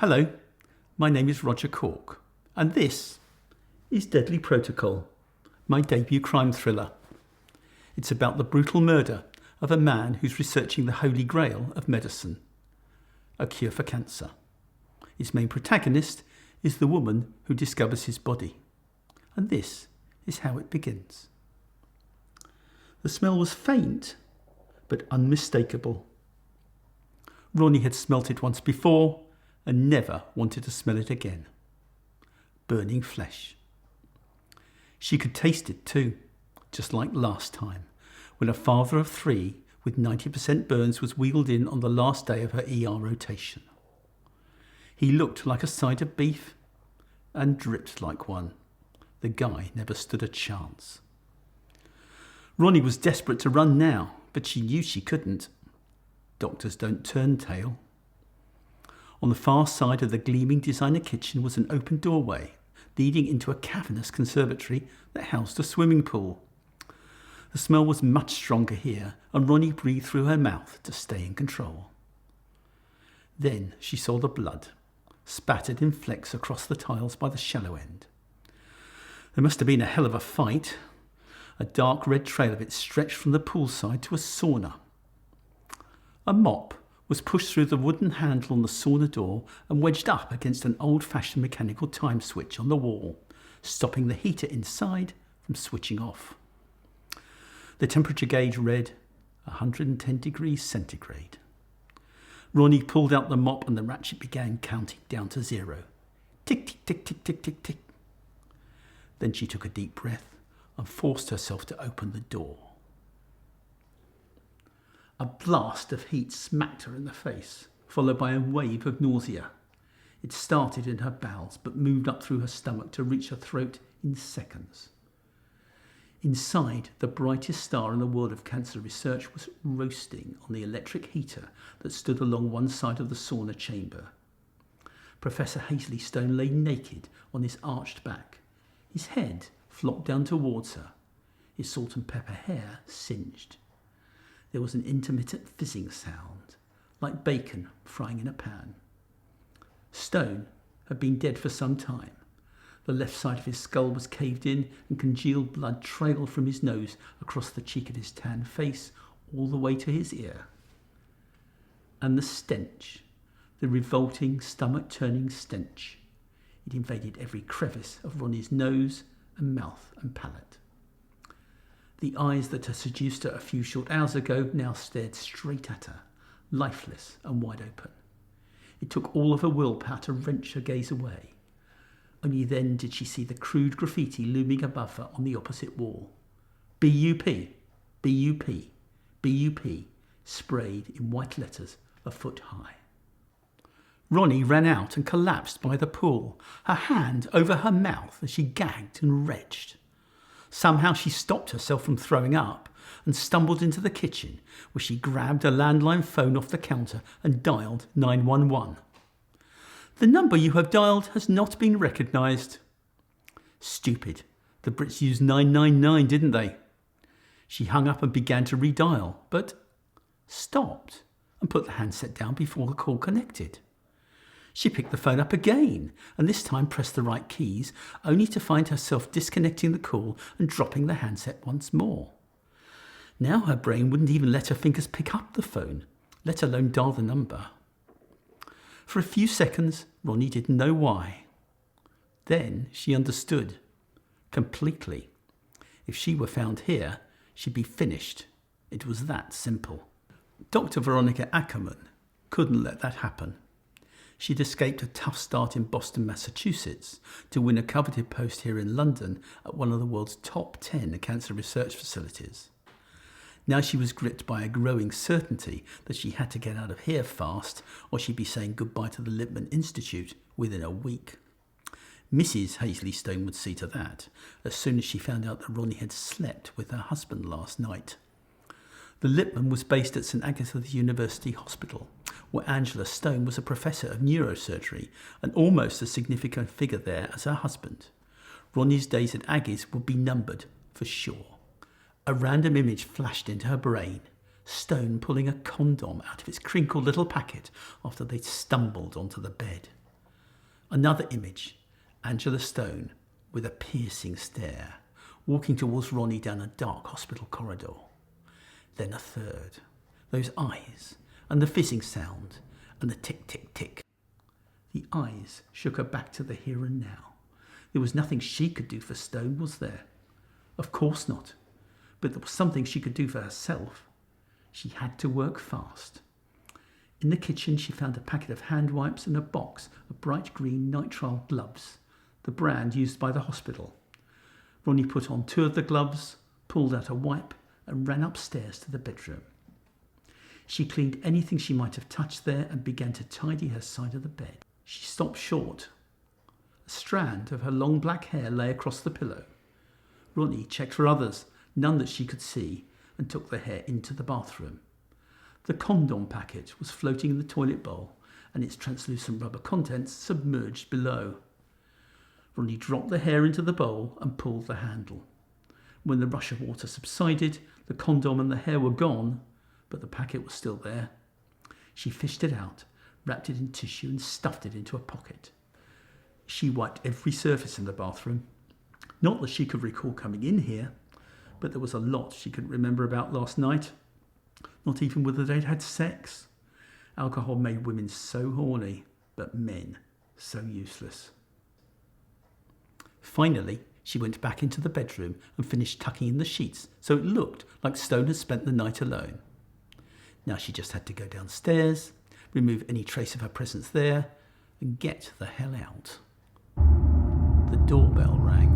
Hello, my name is Roger Cork, and this is Deadly Protocol, my debut crime thriller. It's about the brutal murder of a man who's researching the holy grail of medicine, a cure for cancer. Its main protagonist is the woman who discovers his body, and this is how it begins. The smell was faint, but unmistakable. Ronnie had smelt it once before and never wanted to smell it again. Burning flesh. She could taste it too, just like last time, when a father of 3 with 90% burns was wheeled in on the last day of her ER rotation. He looked like a side of beef and dripped like one. The guy never stood a chance. Ronnie was desperate to run now, but she knew she couldn't. Doctors don't turn tail. On the far side of the gleaming designer kitchen was an open doorway leading into a cavernous conservatory that housed a swimming pool. The smell was much stronger here, and Ronnie breathed through her mouth to stay in control. Then she saw the blood, spattered in flecks across the tiles by the shallow end. There must have been a hell of a fight. A dark red trail of it stretched from the poolside to a sauna. A mop was pushed through the wooden handle on the sauna door and wedged up against an old-fashioned mechanical time switch on the wall, stopping the heater inside from switching off. The temperature gauge read 110 degrees centigrade. Ronnie pulled out the mop and the ratchet began counting down to 0. Tick, tick, tick, tick, tick, tick, tick. Then she took a deep breath and forced herself to open the door. A blast of heat smacked her in the face, followed by a wave of nausea. It started in her bowels, but moved up through her stomach to reach her throat in seconds. Inside, the brightest star in the world of cancer research was roasting on the electric heater that stood along one side of the sauna chamber. Professor Hazley Stone lay naked on his arched back. His head flopped down towards her, his salt and pepper hair singed. There was an intermittent fizzing sound, like bacon frying in a pan. Stone had been dead for some time. The left side of his skull was caved in and congealed blood trailed from his nose across the cheek of his tan face all the way to his ear. And the stench, the revolting, stomach-turning stench. It invaded every crevice of Ronnie's nose and mouth and palate. The eyes that had seduced her a few short hours ago now stared straight at her, lifeless and wide open. It took all of her willpower to wrench her gaze away. Only then did she see the crude graffiti looming above her on the opposite wall. B-U-P, B-U-P, B-U-P, sprayed in white letters a foot high. Ronnie ran out and collapsed by the pool, her hand over her mouth as she gagged and retched. Somehow she stopped herself from throwing up and stumbled into the kitchen, where she grabbed a landline phone off the counter and dialed 911. The number you have dialed has not been recognised. Stupid. The Brits used 999, didn't they? She hung up and began to redial, but stopped and put the handset down before the call connected. She picked the phone up again, and this time pressed the right keys, only to find herself disconnecting the call and dropping the handset once more. Now her brain wouldn't even let her fingers pick up the phone, let alone dial the number. For a few seconds, Ronnie didn't know why. Then she understood. Completely. If she were found here, she'd be finished. It was that simple. Dr. Veronica Ackerman couldn't let that happen. She'd escaped a tough start in Boston, Massachusetts, to win a coveted post here in London at one of the world's top 10 cancer research facilities. Now she was gripped by a growing certainty that she had to get out of here fast, or she'd be saying goodbye to the Lippmann Institute within a week. Mrs. Hazley Stone would see to that, as soon as she found out that Ronnie had slept with her husband last night. The Lippmann was based at St Agatha's University Hospital, where Angela Stone was a professor of neurosurgery and almost as significant a figure there as her husband. Ronnie's days at Aggie's would be numbered, for sure. A random image flashed into her brain. Stone pulling a condom out of its crinkled little packet after they'd stumbled onto the bed. Another image, Angela Stone with a piercing stare, walking towards Ronnie down a dark hospital corridor. Then a third, those eyes, and the fizzing sound, and the tick, tick, tick. The eyes shook her back to the here and now. There was nothing she could do for Stone, was there? Of course not. But there was something she could do for herself. She had to work fast. In the kitchen, she found a packet of hand wipes and a box of bright green nitrile gloves, the brand used by the hospital. Ronnie put on 2 of the gloves, pulled out a wipe, and ran upstairs to the bedroom. She cleaned anything she might have touched there and began to tidy her side of the bed. She stopped short. A strand of her long black hair lay across the pillow. Ronnie checked for others, none that she could see, and took the hair into the bathroom. The condom packet was floating in the toilet bowl, and its translucent rubber contents submerged below. Ronnie dropped the hair into the bowl and pulled the handle. When the rush of water subsided, the condom and the hair were gone, but the packet was still there. She fished it out, wrapped it in tissue and stuffed it into a pocket. She wiped every surface in the bathroom. Not that she could recall coming in here, but there was a lot she couldn't remember about last night. Not even whether they'd had sex. Alcohol made women so horny, but men so useless. Finally, she went back into the bedroom and finished tucking in the sheets so it looked like Stone had spent the night alone. Now she just had to go downstairs, remove any trace of her presence there, and get the hell out. The doorbell rang.